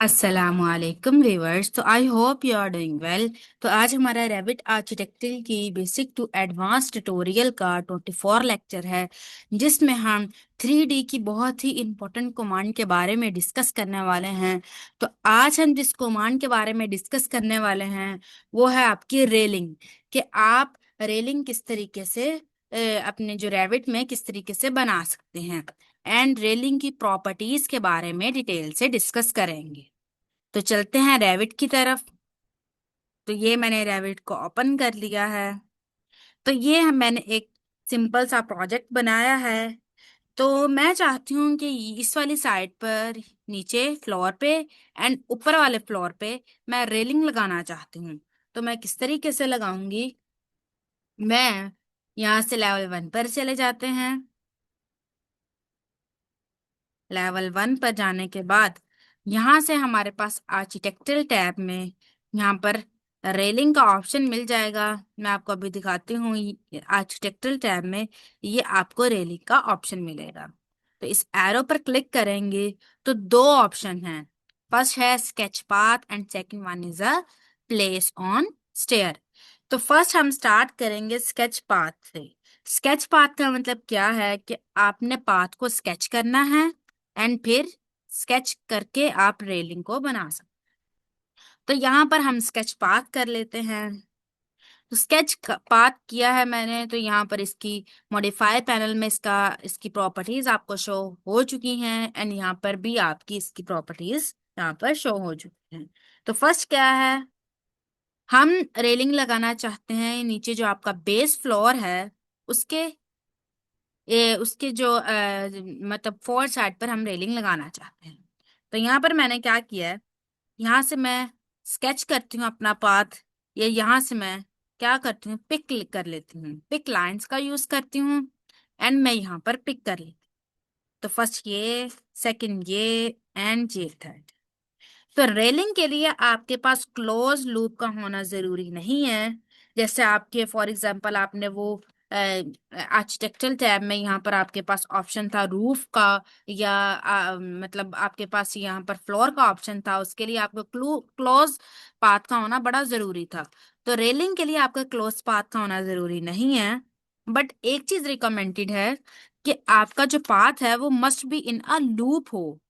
असलकुम व्यूअर्स। तो I hope you are doing well. तो आज हमारा रैबिट आर्किटेक्चर की बेसिक टू एडवांस ट्यूटोरियल का 24 लेक्चर है, जिसमें हम 3D की बहुत ही इम्पोर्टेंट कमांड के बारे में डिस्कस करने वाले हैं। तो आज हम जिस कमांड के बारे में डिस्कस करने वाले हैं वो है आपकी रेलिंग। कि आप रेलिंग किस तरीके से अपने जो रैबिट में किस तरीके से बना सकते हैं, एंड रेलिंग की प्रॉपर्टीज के बारे में डिटेल से डिस्कस करेंगे। तो चलते हैं रैबिट की तरफ। तो ये मैंने रैबिट को ओपन कर लिया है। तो ये मैंने एक सिंपल सा प्रोजेक्ट बनाया है। तो मैं चाहती हूँ कि इस वाली साइड पर, नीचे फ्लोर पे एंड ऊपर वाले फ्लोर पे मैं रेलिंग लगाना चाहती हूँ। तो मैं किस तरीके से लगाऊंगी, मैं यहाँ से लेवल 1 पर चले जाते हैं। लेवल 1 पर जाने के बाद यहाँ से हमारे पास आर्किटेक्चरल टैब में यहाँ पर रेलिंग का ऑप्शन मिल जाएगा। मैं आपको अभी दिखाती हूँ। आर्किटेक्चरल टैब में ये आपको रेलिंग का ऑप्शन मिलेगा। तो इस एरो पर क्लिक करेंगे तो दो ऑप्शन हैं। फर्स्ट है sketch path and second one is a place on stair. तो फर्स्ट हम स्टार्ट करेंगे स्केच पाथ से। स्केच पाथ का मतलब क्या है कि आपने पाथ को स्केच करना है एंड फिर स्केच करके आप रेलिंग को बना सकते। तो यहाँ पर हम स्केच पाथ कर लेते हैं। तो स्केच पाथ किया है मैंने, तो यहाँ पर इसकी मॉडिफाई पैनल में इसकी प्रॉपर्टीज आपको शो हो चुकी हैं, एंड यहाँ पर भी आपकी इसकी प्रॉपर्टीज यहाँ पर शो हो चुकी हैं। तो फर्स्ट क्या है, हम रेलिंग लगाना चाहते हैं नीचे जो आपका बेस फ्लोर है उसके उसके जो मतलब फोर साइड पर हम रेलिंग लगाना चाहते हैं। तो यहाँ पर मैंने क्या किया है, यहाँ से मैं स्केच करती हूँ अपना पाथ, या यहाँ से मैं क्या करती हूँ, पिक कर लेती हूँ, पिक लाइंस का यूज करती हूँ एंड मैं यहाँ पर पिक कर लेती हूँ। तो फर्स्ट ये, सेकंड ये एंड ये थर्ड। तो रेलिंग के लिए आपके पास क्लोज लूप का होना जरूरी नहीं है। जैसे आपके फॉर एग्जांपल आपने वो आर्किटेक्चरल टैब में यहाँ पर आपके पास ऑप्शन था रूफ का, या मतलब आपके पास यहाँ पर फ्लोर का ऑप्शन था, उसके लिए आपको क्लोज पाथ का होना बड़ा जरूरी था। तो रेलिंग के लिए आपका क्लोज पाथ का होना जरूरी नहीं है। बट एक चीज रिकमेंडेड है कि आपका जो पाथ है वो must be in a loop हो।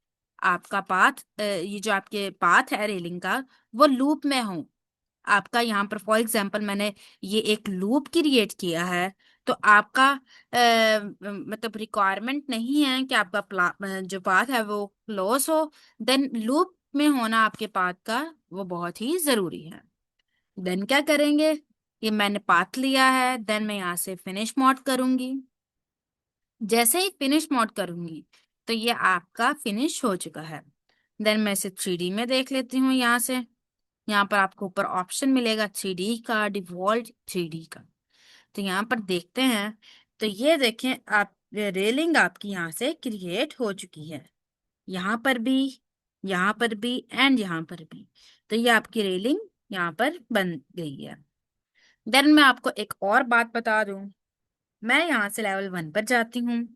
आपका पाथ, ये जो आपके पाथ है रेलिंग का, वो लूप में हो। आपका यहाँ पर फॉर एग्जांपल मैंने ये एक लूप क्रिएट किया है। तो आपका मतलब रिक्वायरमेंट नहीं है कि आपका जो पाथ है वो क्लोज हो। देन लूप में होना आपके पाथ का वो बहुत ही जरूरी है। देन क्या करेंगे, ये मैंने पाथ लिया है, देन मैं यहाँ से फिनिश मोड करूंगी। जैसे ही फिनिश मोड करूंगी तो ये आपका फिनिश हो चुका है। देन मैं इसे 3D में देख लेती हूँ। यहाँ से यहाँ पर आपको ऊपर ऑप्शन मिलेगा 3D का, डिफॉल्ट 3D का। तो यहाँ पर देखते हैं। तो ये देखें आप, रेलिंग आपकी यहाँ से क्रिएट हो चुकी है। यहाँ पर भी, यहाँ पर भी एंड यहाँ पर भी। तो ये आपकी रेलिंग यहाँ पर बन गई है। देन मैं आपको एक और बात बता दूं। मैं यहाँ से लेवल 1 पर जाती हूँ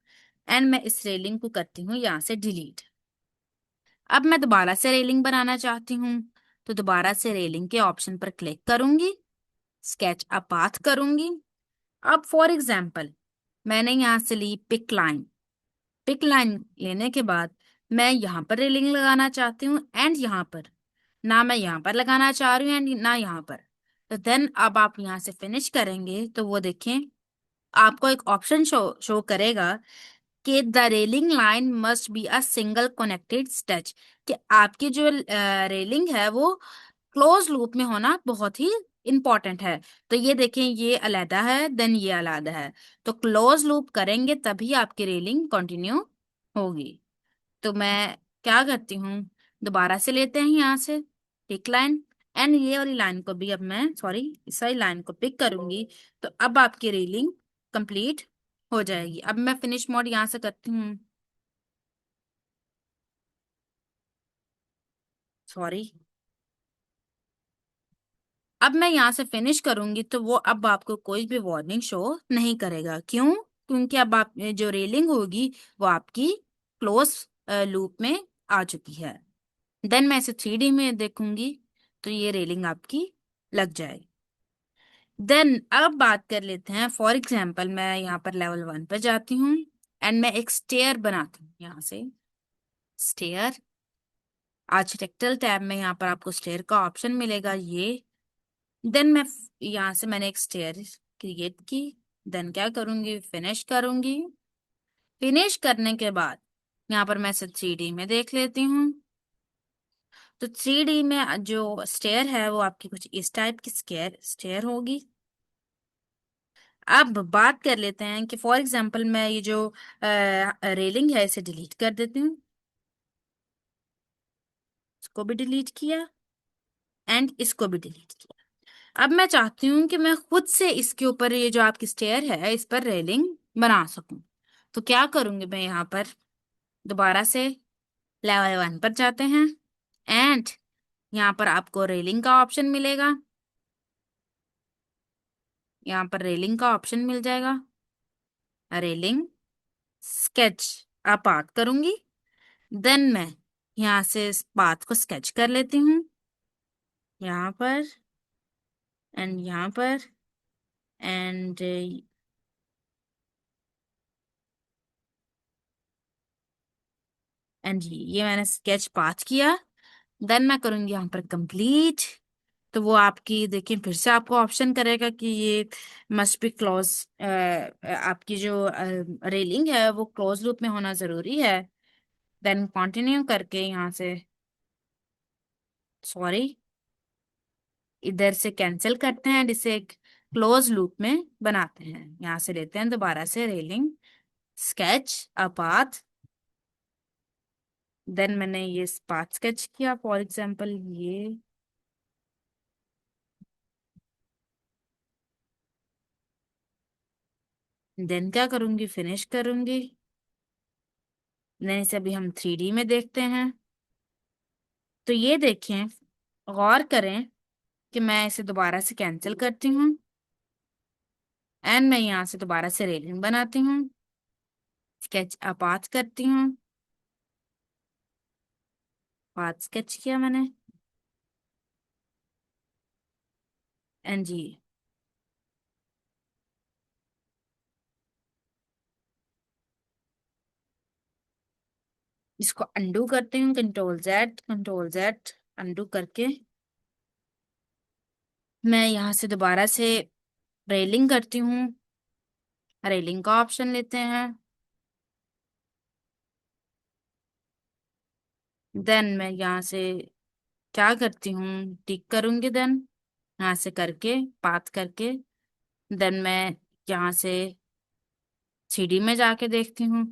एंड मैं इस रेलिंग को करती हूँ यहाँ से डिलीट। अब मैं दोबारा से रेलिंग बनाना चाहती हूँ। तो दोबारा से रेलिंग के ऑप्शन पर क्लिक करूंगी, स्केच अ पाथ करूंगी। अब फॉर एग्जाम्पल मैंने यहाँ से ली पिक लाइन। पिक लाइन लेने के बाद मैं यहाँ पर रेलिंग लगाना चाहती हूँ एंड यहाँ पर, ना मैं यहाँ पर लगाना चाह रही हूँ एंड ना यहाँ पर। तो देन अब आप यहाँ से फिनिश करेंगे तो वो देखें आपको एक ऑप्शन शो करेगा कि the railing line must be a single connected stretch. कि आपकी जो रेलिंग है वो क्लोज लूप में होना बहुत ही इंपॉर्टेंट है। तो ये देखें, ये अलग है देन ये अलग है। तो क्लोज लूप करेंगे तभी आपकी रेलिंग कंटिन्यू होगी। तो मैं क्या करती हूँ, दोबारा से लेते हैं यहाँ से पिक लाइन, एंड ये वाली लाइन को भी अब मैं, सॉरी, इस वाली लाइन को पिक करूंगी। तो अब आपकी रीलिंग कंप्लीट हो जाएगी। अब मैं फिनिश मोड यहाँ से करती हूँ, सॉरी। अब मैं यहाँ से फिनिश करूंगी तो वो अब आपको कोई भी वार्निंग शो नहीं करेगा। क्यों? क्योंकि अब आप जो रेलिंग होगी वो आपकी क्लोज लूप में आ चुकी है। देन मैं इसे 3D में देखूंगी तो ये रेलिंग आपकी लग जाएगी। देन अब बात कर लेते हैं, फॉर एग्जाम्पल मैं यहाँ पर लेवल 1 पर जाती हूँ एंड मैं एक स्टेयर बनाती हूँ यहाँ से। स्टेयर, आर्किटेक्चरल टैब में यहाँ पर आपको स्टेयर का ऑप्शन मिलेगा ये। देन मैं यहाँ से मैंने एक स्टेयर क्रिएट की। देन क्या करूंगी, फिनिश करूंगी। फिनिश करने के बाद यहाँ पर मैं इसे 3D में देख लेती हूँ। तो 3D में जो स्टेयर है वो आपकी कुछ इस टाइप की स्केयर स्टेयर होगी। अब बात कर लेते हैं कि फॉर एग्जांपल मैं ये जो रेलिंग है इसे डिलीट कर देती हूँ। इसको भी डिलीट किया एंड इसको भी डिलीट किया। अब मैं चाहती हूँ कि मैं खुद से इसके ऊपर ये जो आपकी स्टेयर है इस पर रेलिंग बना सकूं। तो क्या करूंगी, मैं यहाँ पर दोबारा से लेवल 1 पर जाते हैं एंड यहाँ पर आपको रेलिंग का ऑप्शन मिलेगा। यहाँ पर रेलिंग का ऑप्शन मिल जाएगा, रेलिंग स्केच आप पाथ करूंगी। देन मैं यहाँ से इस पाथ को स्केच कर लेती हूँ, यहाँ पर एंड यहाँ पर एंड ये मैंने स्केच पाथ किया। देन मैं करूंगी यहाँ पर कंप्लीट। तो वो आपकी देखिए फिर से आपको ऑप्शन करेगा कि ये मस्ट बी क्लोज, आपकी जो रेलिंग है वो क्लोज लूप में होना जरूरी है। देन कंटिन्यू करके यहाँ से, सॉरी, इधर से कैंसिल करते हैं, इसे एक क्लोज लूप में बनाते हैं। यहाँ से लेते हैं दोबारा से railing sketch a path. Then मैंने ये पाथ स्केच किया, फॉर एग्जांपल ये। देन क्या करूंगी, फिनिश करूंगी। देन इसे अभी हम 3D में देखते हैं। तो ये देखें, गौर करें कि मैं इसे दोबारा से कैंसिल करती हूँ एंड मैं यहाँ से दोबारा से रेलिंग बनाती हूँ, स्केच अ पाथ करती हूँ। पाथ स्केच किया मैंने एंड जी इसको अंडू करती हूँ, कंट्रोल जेड अंडू करके मैं यहाँ से दोबारा से रेलिंग करती हूँ। रेलिंग का ऑप्शन लेते हैं। देन मैं यहाँ से क्या करती हूँ, टिक करूंगी। देन यहाँ से करके पाथ करके देन मैं यहाँ से 3D में जाके देखती हूँ।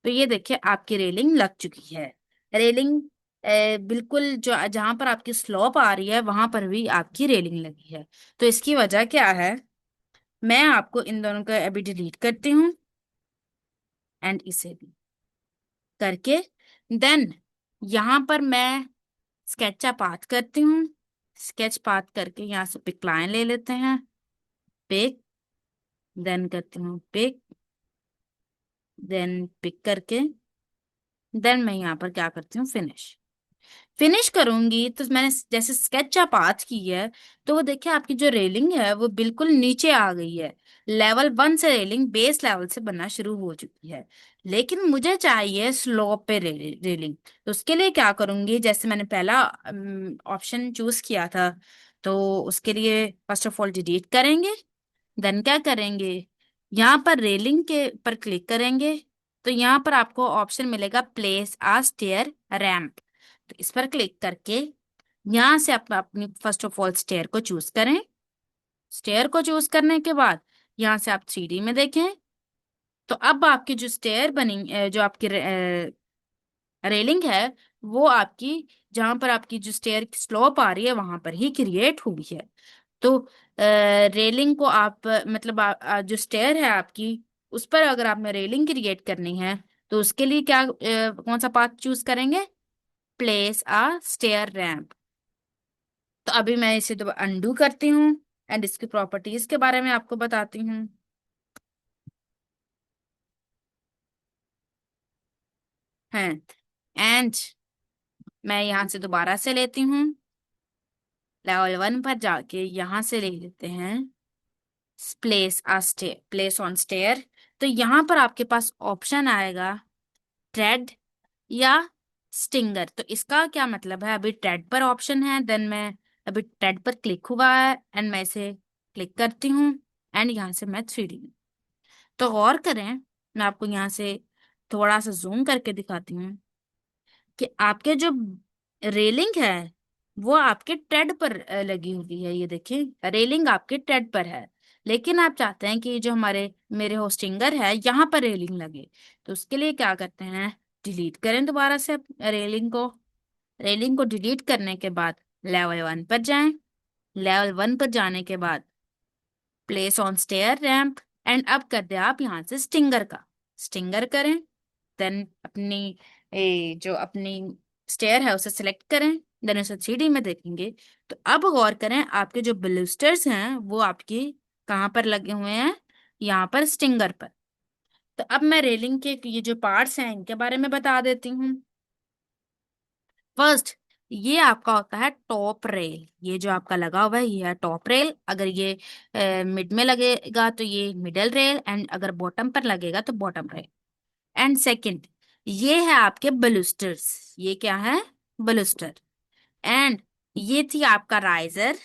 तो ये देखिए आपकी रेलिंग लग चुकी है। रेलिंग बिल्कुल जो जहां पर आपकी स्लोप आ रही है वहां पर भी आपकी रेलिंग लगी है। तो इसकी वजह क्या है, मैं आपको इन दोनों को अभी डिलीट करती हूँ एंड इसे भी करके देन यहाँ पर मैं स्केच पाथ करती हूँ। स्केच पाथ करके यहाँ से पिक लाइन ले लेते हैं, पिक। देन करती हूँ पिक, देन पिक करके देन मैं यहाँ पर क्या करती हूँ, फिनिश। फिनिश करूंगी तो मैंने जैसे स्केच आप आज की है तो वो देखिए आपकी जो रेलिंग है वो बिल्कुल नीचे आ गई है। लेवल 1 से रेलिंग बेस लेवल से बनना शुरू हो चुकी है। लेकिन मुझे चाहिए स्लोप पे रेलिंग। तो उसके लिए क्या करूंगी, जैसे मैंने पहला ऑप्शन चूज किया था, तो उसके लिए फर्स्ट ऑफ ऑल डिलीट करेंगे। देन क्या करेंगे, यहाँ पर रेलिंग के पर क्लिक करेंगे। तो यहाँ पर आपको ऑप्शन मिलेगा प्लेस आ स्टेयर रैंप। तो इस पर क्लिक करके यहाँ से आप अपनी फर्स्ट ऑफ ऑल स्टेयर को चूज करें। स्टेयर को चूज करने के बाद यहाँ से आप 3D में देखें। तो अब आपकी जो स्टेयर बनी जो आपकी रेलिंग है वो आपकी जहां पर आपकी जो स्टेयर की स्लोप आ रही है वहां पर ही क्रिएट हुई है। तो रेलिंग को आप मतलब जो स्टेयर है आपकी उस पर अगर आपने रेलिंग क्रिएट करनी है तो उसके लिए क्या कौन सा पाथ चूज करेंगे, प्लेस आ स्टेयर रैंप। तो अभी मैं इसे अंडू करती हूँ एंड इसकी प्रॉपर्टीज के बारे में आपको बताती हूँ। हैं। एंड मैं यहाँ से दोबारा से लेती हूँ, लेवल 1 पर जाके यहाँ से ले लेते हैं प्लेस ऑन स्टेयर। तो यहाँ पर आपके पास ऑप्शन आएगा ट्रेड या स्टिंगर। तो इसका क्या मतलब है, अभी ट्रेड पर ऑप्शन है, देन मैं अभी ट्रेड पर क्लिक हुआ है एंड मैं इसे क्लिक करती हूँ एंड यहाँ से मैं 3D। तो गौर करें, मैं आपको यहाँ से थोड़ा सा जूम करके दिखाती हूँ कि आपके जो रेलिंग है वो आपके ट्रेड पर लगी हुई है। ये देखिए रेलिंग आपके ट्रेड पर है, लेकिन आप चाहते हैं कि जो हमारे मेरे होस्टिंगर है यहाँ पर रेलिंग लगे। तो उसके लिए क्या करते हैं, डिलीट करें दोबारा से रेलिंग को डिलीट करने के बाद लेवल 1 पर जाएं। लेवल 1 पर जाने के बाद place on stair ramp, and अब कर दे आप यहाँ से स्टिंगर का स्टिंगर करें। देन जो अपनी स्टेयर है उसे सिलेक्ट करें, देन उसे 3D में देखेंगे। तो अब गौर करें, आपके जो ब्लूस्टर्स हैं वो आपकी कहाँ पर लगे हुए हैं, यहाँ पर स्टिंगर पर। तो अब मैं रेलिंग के ये जो पार्ट्स हैं इनके बारे में बता देती हूँ। फर्स्ट, ये आपका होता है टॉप रेल। ये जो आपका लगा हुआ है ये है टॉप रेल। अगर ये मिड में लगेगा तो ये मिडल रेल, एंड अगर बॉटम पर लगेगा तो बॉटम रेल। एंड सेकंड, ये है आपके बलूस्टर्स। ये क्या है, बलूस्टर। एंड ये थी आपका राइजर।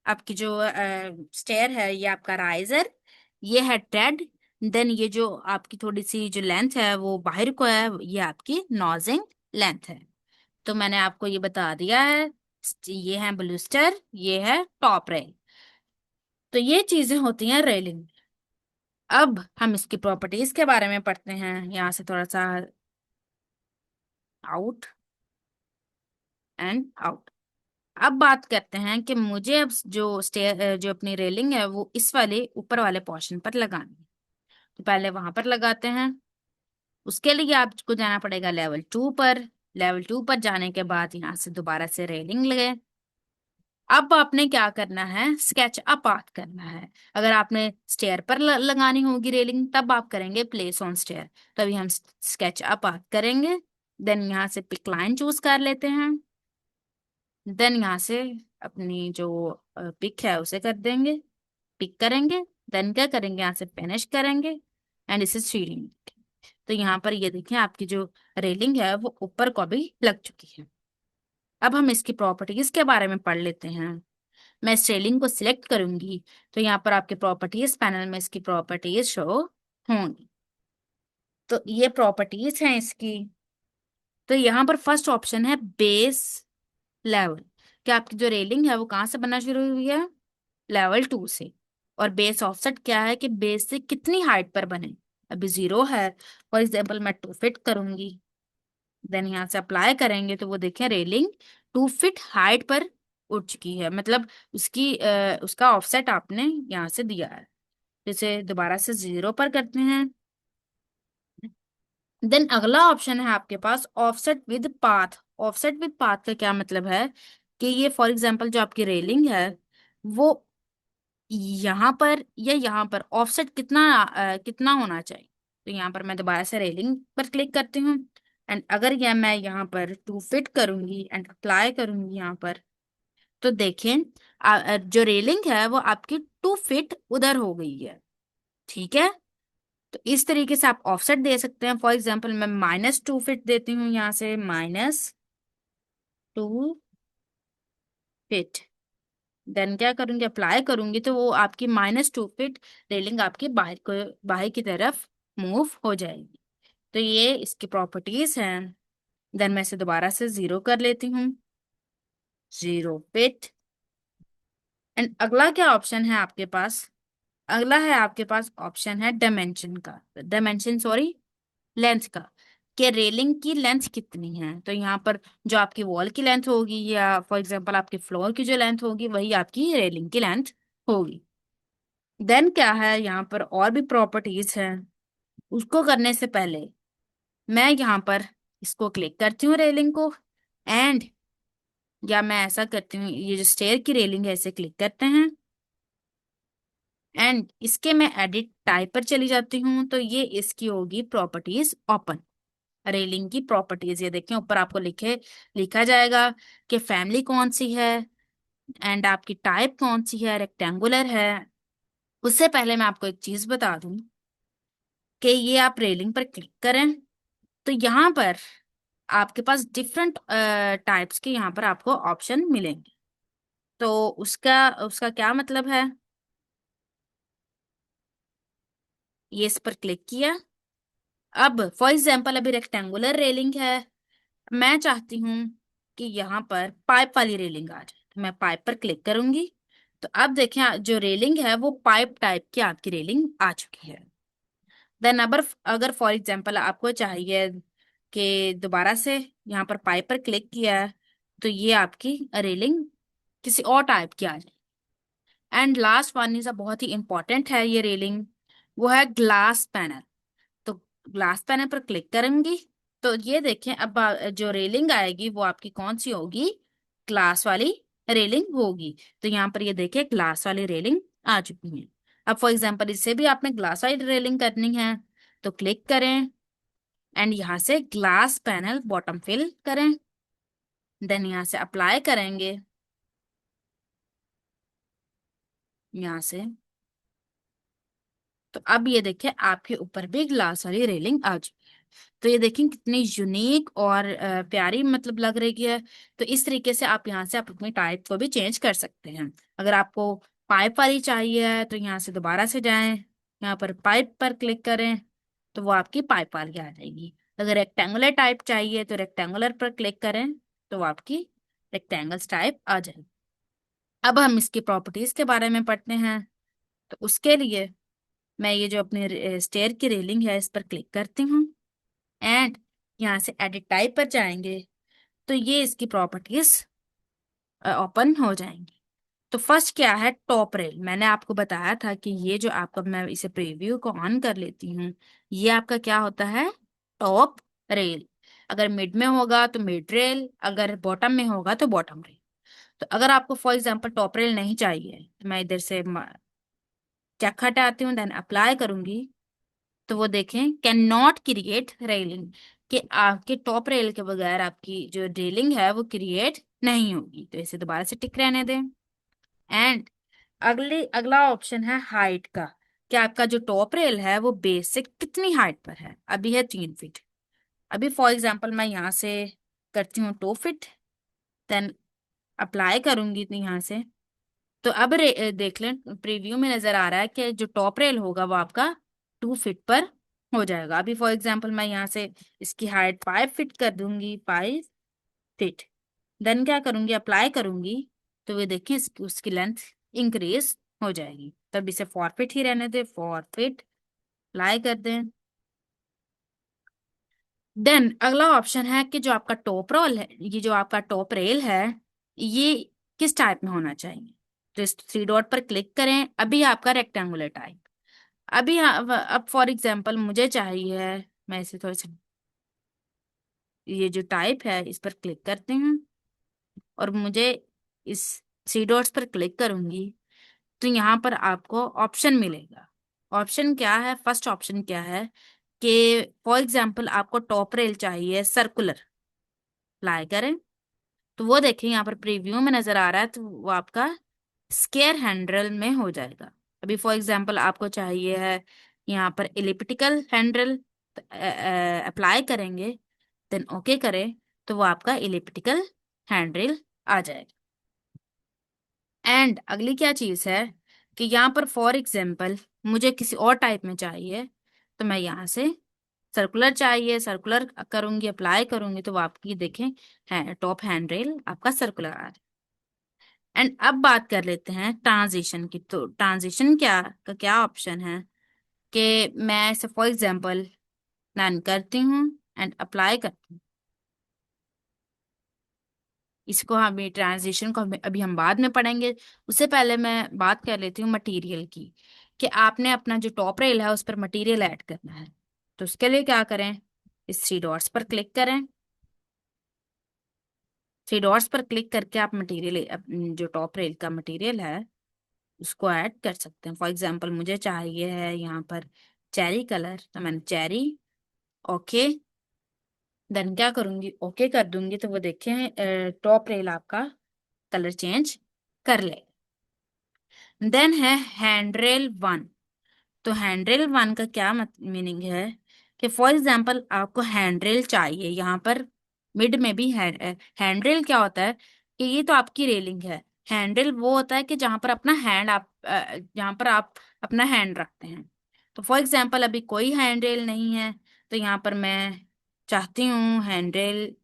आपकी जो स्टेयर है ये आपका राइजर। ये है ट्रेड। देन ये जो आपकी थोड़ी सी जो लेंथ है वो बाहर को है, ये आपकी नॉजिंग लेंथ है। तो मैंने आपको ये बता दिया है। ये है ब्लूस्टर, ये है टॉप रेल। तो ये चीजें होती हैं रेलिंग। अब हम इसकी प्रॉपर्टीज के बारे में पढ़ते हैं, यहाँ से थोड़ा सा आउट एंड आउट। अब बात करते हैं कि मुझे अब जो अपनी रेलिंग है वो इस वाले ऊपर वाले पोर्शन पर लगानी है। तो पहले वहां पर लगाते हैं। उसके लिए आपको जाना पड़ेगा लेवल 2 पर। लेवल 2 पर जाने के बाद यहाँ से दोबारा से रेलिंग लगे। अब आपने क्या करना है, स्केच अप आर्ट करना है। अगर आपने स्टेयर पर लगानी होगी रेलिंग तब आप करेंगे प्लेस ऑन स्टेयर। तो अभी हम स्केच अप आर्ट करेंगे। देन यहाँ से पिक लाइन चूज कर लेते हैं। देन यहाँ से अपनी जो पिक है उसे कर देंगे, पिक करेंगे। देन क्या करेंगे, यहाँ से फिनिश करेंगे एंड इसे सीलिंग। तो यहाँ पर ये देखिए आपकी जो रेलिंग है वो ऊपर को भी लग चुकी है। अब हम इसकी प्रॉपर्टीज के बारे में पढ़ लेते हैं। मैं इस रेलिंग को सिलेक्ट करूंगी तो यहाँ पर आपके प्रॉपर्टीज पैनल में इसकी प्रॉपर्टीज शो होंगी। तो ये प्रॉपर्टीज हैं इसकी। तो यहाँ पर फर्स्ट ऑप्शन है बेस लेवल। क्या आपकी जो रेलिंग है वो कहाँ से बनना शुरू हुई है, लेवल 2 से। और बेस ऑफसेट क्या है कि बेस से कितनी हाइट पर बने, अभी 0 है। फॉर एग्जाम्पल मैं 2 फीट करूंगी। देन यहाँ से अप्लाई करेंगे तो वो देखें रेलिंग 2 फीट हाइट पर उठ चुकी है, मतलब उसका ऑफसेट आपने यहाँ से दिया है। जैसे दोबारा से 0 पर करते हैं। देन अगला ऑप्शन है आपके पास offset with path. Offset with path का क्या मतलब है कि ये फॉर एग्जांपल जो आपकी रेलिंग है वो यहाँ पर या यहाँ पर ऑफसेट कितना होना चाहिए। तो यहाँ पर मैं दोबारा से रेलिंग पर क्लिक करती हूँ। एंड अगर यह मैं यहाँ पर 2 फीट करूंगी एंड अप्लाई करूंगी यहाँ पर, तो देखें जो रेलिंग है वो आपकी 2 फीट उधर हो गई है। ठीक है। तो इस तरीके से आप ऑफसेट दे सकते हैं। फॉर एग्जाम्पल मैं -2 फीट देती हूँ, यहाँ से -2 फीट। देन क्या करूंगी, अप्लाई करूंगी तो वो आपकी -2 फीट रेलिंग आपकी बाहर की तरफ मूव हो जाएगी। तो ये इसकी प्रॉपर्टीज हैं। देन मैं इसे दोबारा से 0 कर लेती हूँ, 0 फीट। एंड अगला क्या ऑप्शन है आपके पास, अगला है आपके पास ऑप्शन है डायमेंशन का, डायमेंशन सॉरी लेंथ का, कि रेलिंग की लेंथ कितनी है। तो यहाँ पर जो आपकी वॉल की लेंथ होगी या फॉर एग्जांपल आपकी फ्लोर की जो लेंथ होगी वही आपकी रेलिंग की लेंथ होगी। देन क्या है, यहाँ पर और भी प्रॉपर्टीज हैं। उसको करने से पहले मैं यहाँ पर इसको क्लिक करती हूँ रेलिंग को, एंड या मैं ऐसा करती हूँ, ये जो स्टेयर की रेलिंग है इसे क्लिक करते हैं एंड इसके मैं एडिट टाइप पर चली जाती हूँ। तो ये इसकी होगी प्रॉपर्टीज ओपन। रेलिंग की प्रॉपर्टीज। ये देखें ऊपर आपको लिखा जाएगा कि फैमिली कौन सी है एंड आपकी टाइप कौन सी है, रेक्टेंगुलर है। उससे पहले मैं आपको एक चीज बता दूं कि ये आप रेलिंग पर क्लिक करें तो यहाँ पर आपके पास डिफरेंट टाइप्स के यहाँ पर आपको ऑप्शन मिलेंगे। तो उसका उसका क्या मतलब है, ये इस पर क्लिक किया। अब फॉर एग्जाम्पल अभी रेक्टेंगुलर रेलिंग है, मैं चाहती हूँ कि यहाँ पर पाइप वाली रेलिंग आ जाए, तो मैं पाइप पर क्लिक करूंगी। तो अब देखें जो रेलिंग है वो पाइप टाइप की आपकी रेलिंग आ चुकी है। देन अगर अगर फॉर एग्जाम्पल आपको चाहिए कि दोबारा से यहाँ पर पाइप पर क्लिक किया है तो ये आपकी रेलिंग किसी और टाइप की आ जाए। एंड लास्ट वन इज बहुत ही इंपॉर्टेंट है ये रेलिंग, वो है ग्लास पैनल। तो ग्लास पैनल पर क्लिक करूंगी तो ये देखें अब जो रेलिंग आएगी वो आपकी कौन सी होगी, ग्लास वाली रेलिंग होगी। तो यहाँ पर ये देखें ग्लास वाली रेलिंग आ चुकी है। अब फॉर एग्जांपल इससे भी आपने ग्लास वाली रेलिंग करनी है तो क्लिक करें एंड यहाँ से ग्लास पैनल बॉटम फिल करें। देन यहाँ से अप्लाई करेंगे, यहाँ से। तो अब ये देखिए आपके ऊपर भी ग्लास वाली रेलिंग आ चुकी है। तो ये देखिए कितनी यूनिक और प्यारी मतलब लग रही है। तो इस तरीके से आप यहाँ से आप अपनी टाइप को भी चेंज कर सकते हैं। अगर आपको पाइप वाली चाहिए तो यहाँ से दोबारा से जाएं, यहाँ पर पाइप पर क्लिक करें तो वो आपकी पाइप वाली आ जाएगी। अगर रेक्टेंगुलर टाइप चाहिए तो रेक्टेंगुलर पर क्लिक करें तो वो आपकी रेक्टेंगल्स टाइप आ जाएगी। अब हम इसकी प्रॉपर्टीज के बारे में पढ़ते हैं। तो उसके लिए मैं ये जो अपने स्टेयर की रेलिंग है इस पर क्लिक करती हूँ एंड यहाँ से एडिट टाइप पर जाएंगे तो ये इसकी प्रॉपर्टीज ओपन हो जाएंगी। तो फर्स्ट क्या है, टॉप रेल। मैंने आपको बताया था कि ये जो आपका, मैं इसे प्रीव्यू को ऑन कर लेती हूँ, ये आपका क्या होता है, टॉप रेल। अगर मिड में होगा तो मिड रेल, अगर बॉटम में होगा तो बॉटम रेल। तो अगर आपको फॉर एग्जांपल टॉप रेल नहीं चाहिए तो मैं इधर से चेक हटाती हूँ, देन अप्लाई करूंगी। तो वो देखें कैन नॉट क्रिएट रेलिंग, कि आपके टॉप रेल के बगैर आपकी जो रेलिंग है वो क्रिएट नहीं होगी। तो इसे दोबारा से टिक रहने दें। एंड अगला ऑप्शन है हाइट का, कि आपका जो टॉप रेल है वो बेस से कितनी हाइट पर है। अभी है 3 फीट। अभी फॉर एग्जांपल मैं यहाँ से करती हूँ 2 फीट, देन अप्लाई करूंगी तो यहाँ से। तो अब देख लें प्रीव्यू में नजर आ रहा है कि जो टॉप रेल होगा वो आपका 2 फीट पर हो जाएगा। अभी फॉर एग्जांपल मैं यहाँ से इसकी हाइट 5 फीट कर दूंगी, 5 फीट। देन क्या करूंगी, अप्लाई करूंगी। तो ये देखिए उसकी लेंथ इंक्रीज हो जाएगी। तब इसे 4 फीट ही रहने दें, 4 फीट अप्लाई कर दें। देन अगला ऑप्शन है कि जो आपका टॉप रोल है, ये जो आपका टॉप रेल है ये किस टाइप में होना चाहिए। तो इस 3 डॉट पर क्लिक करें। अभी आपका रेक्टेंगुलर टाइप। अभी अब फॉर एग्जांपल मुझे चाहिए, मैं इसे थोड़ा सा, ये जो टाइप है इस पर क्लिक करते हैं और मुझे इस 3 डॉट्स पर क्लिक करूंगी तो यहाँ पर आपको ऑप्शन मिलेगा। ऑप्शन क्या है, फर्स्ट ऑप्शन क्या है कि फॉर एग्जांपल आपको टॉप रेल चाहिए सर्कुलर, अप्लाई करें। तो वो देखिए यहाँ पर प्रीव्यू में नजर आ रहा है तो वो आपका स्क्वायर हैंडल में हो जाएगा। अभी फॉर एग्जांपल आपको चाहिए है यहाँ पर एलिप्टिकल हैंडल, तो अप्लाई करेंगे, देन ओके करें तो वो आपका एलिप्टिकल हैंडल आ जाएगा। एंड अगली क्या चीज है कि यहाँ पर फॉर एग्जांपल मुझे किसी और टाइप में चाहिए तो मैं यहाँ से सर्कुलर चाहिए, सर्कुलर करूंगी, अप्लाई करूंगी तो वो आपकी देखें है टॉप हैंड रेल आपका सर्कुलर आ रहा है। एंड अब बात कर लेते हैं ट्रांजिशन की। तो ट्रांजिशन क्या का क्या ऑप्शन है कि मैं इसे फॉर एग्जांपल रन करती हूँ एंड अप्लाई करती हूँ। इसको हमें ट्रांजिशन को अभी हम बाद में पढ़ेंगे। उससे पहले मैं बात कर लेती हूँ मटेरियल की, कि आपने अपना जो टॉप रेल है उस पर मटेरियल ऐड करना है। तो उसके लिए क्या करें, इस 3 डॉट्स पर क्लिक करें। 3 डॉट्स पर क्लिक करके आप मटेरियल, जो टॉप रेल का मटेरियल है उसको ऐड कर सकते हैं। फॉर एग्जांपल मुझे चाहिए है यहाँ पर चेरी कलर, तो मैंने चेरी, ओके देन क्या करूंगी, ओके कर दूंगी, तो वो देखें टॉप रेल आपका कलर चेंज कर ले। देन है हैंड्रेल वन। तो हैंड्रेल वन का क्या मीनिंग है कि फॉर एग्जाम्पल आपको हैंड्रेल चाहिए यहाँ पर, मिड में भी हैंड्रेल क्या होता है कि ये तो आपकी रेलिंग है। हैंडल वो होता है कि जहाँ पर अपना हैंड आप जहाँ पर आप अपना हैंड रखते हैं। तो फॉर एग्जाम्पल अभी कोई हैंडरेल नहीं है, तो यहाँ पर मैं चाहती हूँ हैंडरेल,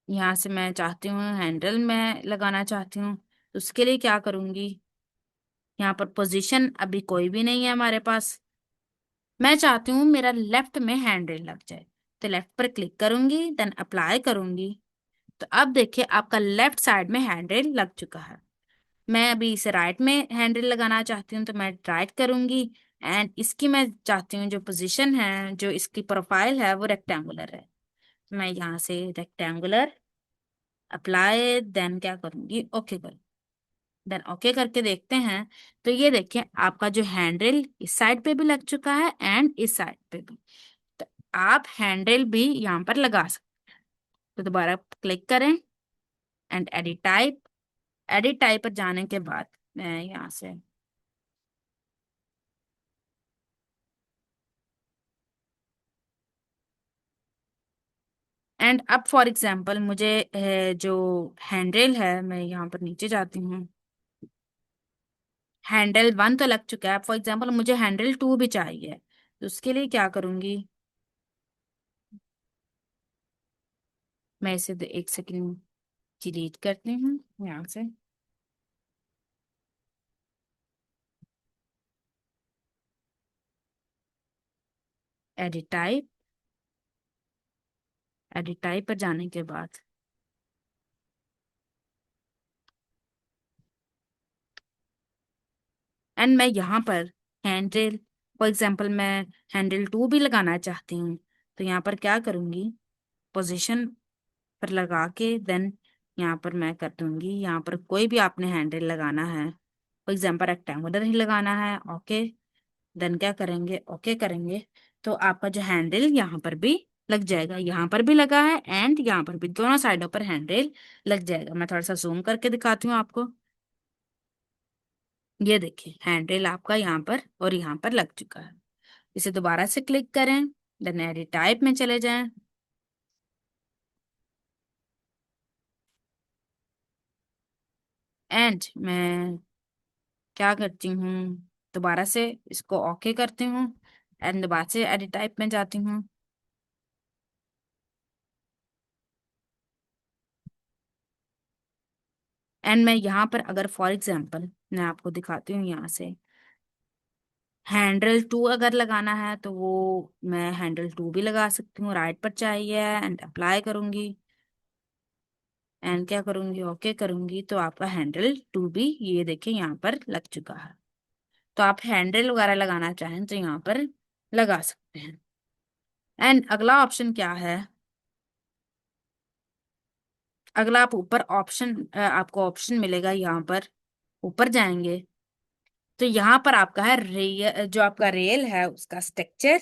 यहाँ से मैं चाहती हूँ हैंडल मैं लगाना चाहती हूँ। तो उसके लिए क्या करूँगी, यहाँ पर पोजीशन अभी कोई भी नहीं है हमारे पास। मैं चाहती हूँ मेरा लेफ्ट में हैंडल लग जाए, तो लेफ्ट पर क्लिक करूंगी, देन अप्लाई करूंगी। तो अब देखिए आपका लेफ्ट साइड में हैंडल लग चुका है। मैं अभी इसे राइट में हैंडल लगाना चाहती हूँ, तो मैं राइट करूंगी। एंड इसकी मैं चाहती हूँ जो पोजीशन है, जो इसकी प्रोफाइल है वो रेक्टेंगुलर है। मैं यहाँ से रेक्टेंगुलर अप्लाई, देन क्या करूंगी, ओके कर। देन ओके करके देखते हैं। तो ये देखिए आपका जो हैंडल इस साइड पे भी लग चुका है एंड इस साइड पे भी। तो आप हैंडल भी यहाँ पर लगा सकते। तो दोबारा क्लिक करें and edit type. Edit type पर जाने के बाद मैं यहाँ से एंड अब फॉर एग्जांपल मुझे जो हैंडल है, मैं यहाँ पर नीचे जाती हूँ। हैंडल वन तो लग चुका है, फॉर एग्जांपल मुझे हैंडल टू भी चाहिए। तो उसके लिए क्या करूंगी, मैं इसे एक सेकंड डिलीट करती हूँ यहाँ से। Edit type. एडिट टाइप पर जाने के बाद एंड मैं यहाँ पर हैंडल, फॉर एग्जांपल मैं हैंडल टू भी लगाना चाहती हूँ। तो यहाँ पर क्या करूँगी, पोजीशन पर लगा के देन यहाँ पर मैं कर दूंगी, यहाँ पर कोई भी आपने हैंडल लगाना है, फॉर एग्जांपल रेक्टेंगुलर ही लगाना है। ओके, देन क्या करेंगे, ओके करेंगे। तो आपका जो हैंडल यहाँ पर भी लग जाएगा, यहाँ पर भी लगा है एंड यहाँ पर भी, दोनों साइडों पर हैंडल लग जाएगा। मैं थोड़ा सा जूम करके दिखाती हूँ आपको। ये देखिए हैंडल आपका यहाँ पर और यहाँ पर लग चुका है। इसे दोबारा से क्लिक करें, देन एडिट टाइप में चले जाएं एंड मैं क्या करती हूँ, दोबारा से इसको ओके करती हूँ एंड दोबारा से एडिट टाइप में जाती हूँ। एंड मैं यहाँ पर अगर फॉर एग्जांपल मैं आपको दिखाती हूँ यहाँ से, हैंडल टू अगर लगाना है तो वो मैं हैंडल टू भी लगा सकती हूँ। राइट पर चाहिए एंड अप्लाई करूंगी एंड क्या करूंगी, ओके करूंगी। तो आपका हैंडल टू भी ये देखिए यहाँ पर लग चुका है। तो आप हैंडल वगैरह लगाना चाहें तो यहाँ पर लगा सकते हैं। एंड अगला ऑप्शन क्या है, अगला आप ऊपर ऑप्शन, आपको ऑप्शन मिलेगा यहाँ पर, ऊपर जाएंगे तो यहाँ पर आपका है जो आपका रेल है उसका स्ट्रक्चर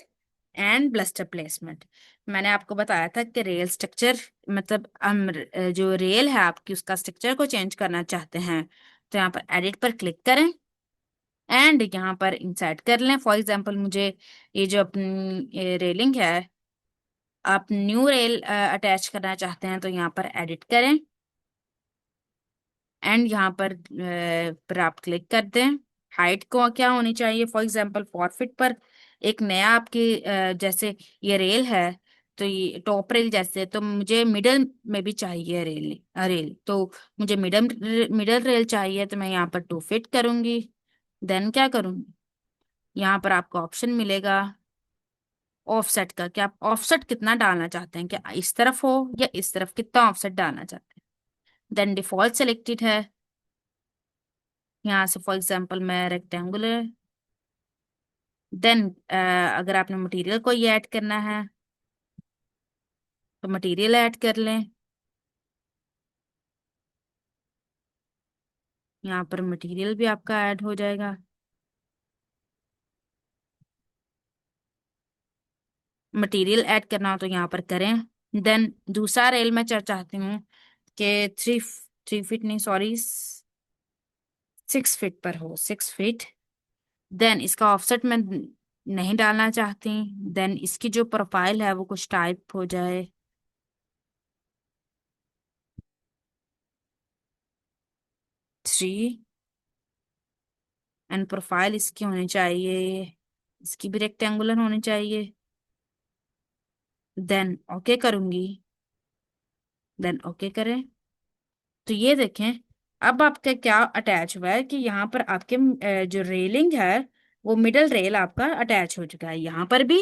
एंड ब्लस्टर प्लेसमेंट। मैंने आपको बताया था कि रेल स्ट्रक्चर मतलब हम जो रेल है आपकी उसका स्ट्रक्चर को चेंज करना चाहते हैं। तो यहाँ पर एडिट पर क्लिक करें एंड यहाँ पर इंसर्ट कर लें। फॉर एग्जांपल मुझे ये जो अपनी रेलिंग है, आप न्यू रेल अटैच करना चाहते हैं, तो यहाँ पर एडिट करें एंड यहाँ पर आप क्लिक कर दें। हाइट को क्या होनी चाहिए, फॉर एग्जांपल 4 फीट पर एक नया आपकी जैसे ये रेल है, तो ये टॉप रेल जैसे, तो मुझे मिडल में भी चाहिए रेल तो मुझे मिडल मिडल रेल चाहिए, तो मैं यहाँ पर 2 फीट करूंगी। देन क्या करूंगी, यहाँ पर आपको ऑप्शन मिलेगा ऑफसेट का, कि आप ऑफसेट कितना डालना चाहते हैं, क्या इस तरफ हो या इस तरफ, कितना ऑफसेट डालना चाहते हैं। देन डिफॉल्ट सेलेक्टेड है, यहाँ से फॉर एग्जांपल मैं रेक्टेंगुलर। देन अगर आपने मटेरियल को ये ऐड करना है तो मटेरियल ऐड कर लें। यहाँ पर मटेरियल भी आपका ऐड हो जाएगा। मटेरियल ऐड करना हो तो यहाँ पर करें। देन दूसरा रेल मैं चाहती हूँ कि 3 फीट नहीं, सॉरी, 6 फीट पर हो, 6 फीट। देन इसका ऑफसेट मैं नहीं डालना चाहती। देन इसकी जो प्रोफाइल है वो कुछ टाइप हो जाए, 3। एंड प्रोफाइल इसकी होनी चाहिए, इसकी भी रेक्टेंगुलर होनी चाहिए। देन ओके करूंगी। देन ओके करें तो ये देखें, अब आपका क्या अटैच हुआ है कि यहाँ पर आपके जो रेलिंग है वो मिडल रेल आपका अटैच हो चुका है, यहाँ पर भी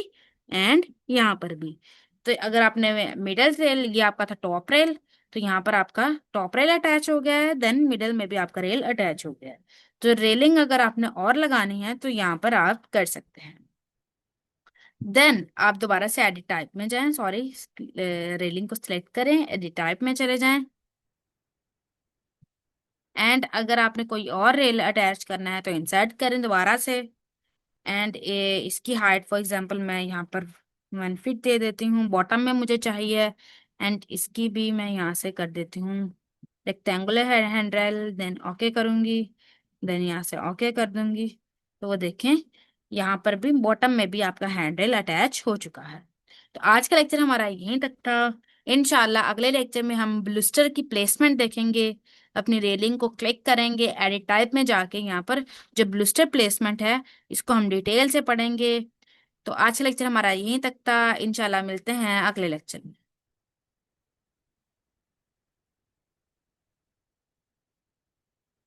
एंड यहाँ पर भी। तो अगर आपने मिडल रेल, ये आपका था टॉप रेल, तो यहाँ पर आपका टॉप रेल अटैच हो गया है, देन मिडल में भी आपका रेल अटैच हो गया है। तो रेलिंग अगर आपने और लगानी है तो यहाँ पर आप कर सकते हैं। देन आप दोबारा से एडिट टाइप में जाएं, सॉरी, रेलिंग को सिलेक्ट करें, एडिट टाइप में चले जाएं। एंड अगर आपने कोई और रेल अटैच करना है तो इंसर्ट करें दोबारा से। एंड इसकी हाइट फॉर एग्जांपल मैं यहाँ पर 1 फीट दे देती हूँ, बॉटम में मुझे चाहिए। एंड इसकी भी मैं यहाँ से कर देती हूँ rectangular hand rail. Then okay करूँगी, देन यहाँ से ओके कर दूंगी। तो वो देखें, यहाँ पर भी बॉटम में भी आपका हैंड रेल अटैच हो चुका है। तो आज का लेक्चर हमारा यहीं तक था। इंशाल्लाह अगले लेक्चर में हम ब्लूस्टर की प्लेसमेंट देखेंगे। अपनी रेलिंग को क्लिक करेंगे, एडिट टाइप में जाके यहाँ पर जो ब्लूस्टर प्लेसमेंट है इसको हम डिटेल से पढ़ेंगे। तो आज का लेक्चर हमारा यहीं तक था। इंशाल्लाह मिलते हैं अगले लेक्चर में।